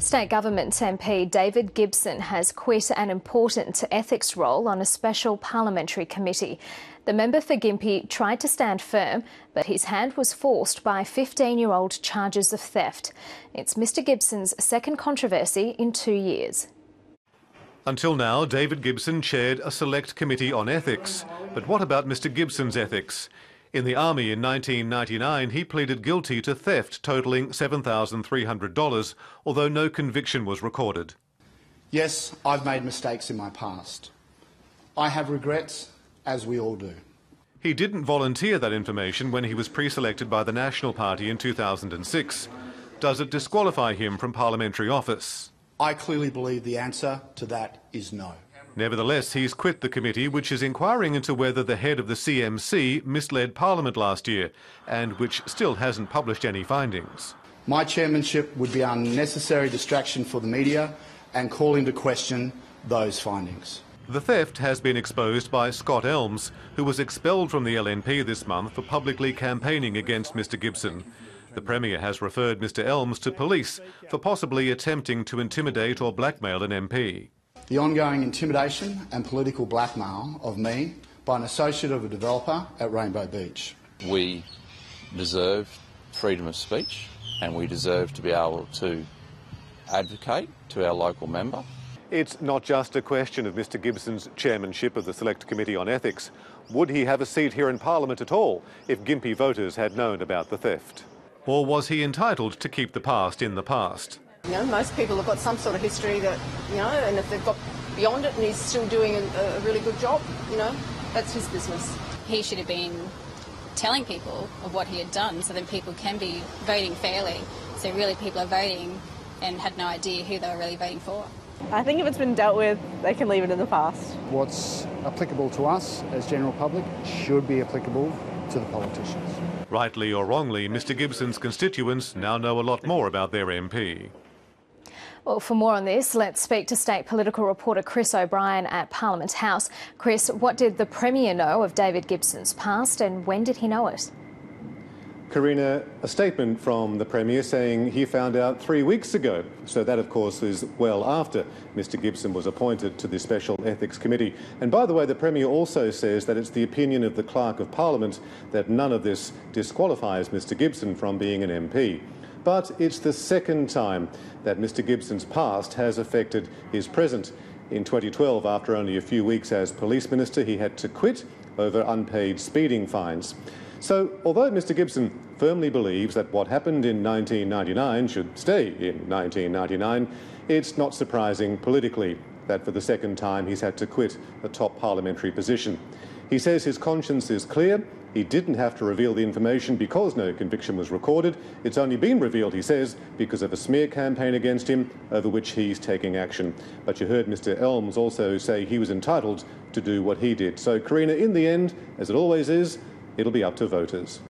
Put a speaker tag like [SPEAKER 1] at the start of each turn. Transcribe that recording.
[SPEAKER 1] State Government MP David Gibson has quit an important ethics role on a special parliamentary committee. The member for Gympie tried to stand firm, but his hand was forced by 15-year-old charges of theft. It's Mr Gibson's second controversy in 2 years.
[SPEAKER 2] Until now, David Gibson chaired a select committee on ethics. But what about Mr Gibson's ethics? In the Army in 1999, he pleaded guilty to theft totalling $7,300, although no conviction was recorded.
[SPEAKER 3] Yes, I've made mistakes in my past. I have regrets, as we all do.
[SPEAKER 2] He didn't volunteer that information when he was pre-selected by the National Party in 2006. Does it disqualify him from parliamentary office?
[SPEAKER 3] I clearly believe the answer to that is no.
[SPEAKER 2] Nevertheless, he's quit the committee, which is inquiring into whether the head of the CMC misled Parliament last year, and which still hasn't published any findings.
[SPEAKER 3] My chairmanship would be an unnecessary distraction for the media and call into question those findings.
[SPEAKER 2] The theft has been exposed by Scott Elms, who was expelled from the LNP this month for publicly campaigning against Mr Gibson. The Premier has referred Mr Elms to police for possibly attempting to intimidate or blackmail an MP.
[SPEAKER 3] The ongoing intimidation and political blackmail of me by an associate of a developer at Rainbow Beach.
[SPEAKER 4] We deserve freedom of speech and we deserve to be able to advocate to our local member.
[SPEAKER 2] It's not just a question of Mr Gibson's chairmanship of the Select Committee on Ethics. Would he have a seat here in Parliament at all if Gympie voters had known about the theft? Or was he entitled to keep the past in the past?
[SPEAKER 5] You know, most people have got some sort of history that, you know, and if they've got beyond it and he's still doing a really good job, you know, that's his business.
[SPEAKER 6] He should have been telling people of what he had done so then people can be voting fairly. So really people are voting and had no idea who they were really voting for.
[SPEAKER 7] I think if it's been dealt with, they can leave it in the past.
[SPEAKER 8] What's applicable to us as general public should be applicable to the politicians.
[SPEAKER 2] Rightly or wrongly, Mr Gibson's constituents now know a lot more about their MP.
[SPEAKER 1] Well, for more on this, let's speak to state political reporter Chris O'Brien at Parliament House. Chris, what did the Premier know of David Gibson's past and when did he know it?
[SPEAKER 2] Karina, a statement from the Premier saying he found out 3 weeks ago. So that, of course, is well after Mr Gibson was appointed to the Special Ethics Committee. And by the way, the Premier also says that it's the opinion of the Clerk of Parliament that none of this disqualifies Mr Gibson from being an MP. But it's the second time that Mr Gibson's past has affected his present. In 2012, after only a few weeks as Police Minister, he had to quit over unpaid speeding fines. So, although Mr Gibson firmly believes that what happened in 1999 should stay in 1999, it's not surprising politically that for the second time he's had to quit a top parliamentary position. He says his conscience is clear. He didn't have to reveal the information because no conviction was recorded. It's only been revealed, he says, because of a smear campaign against him over which he's taking action. But you heard Mr Elms also say he was entitled to do what he did. So, Karina, in the end, as it always is, it'll be up to voters.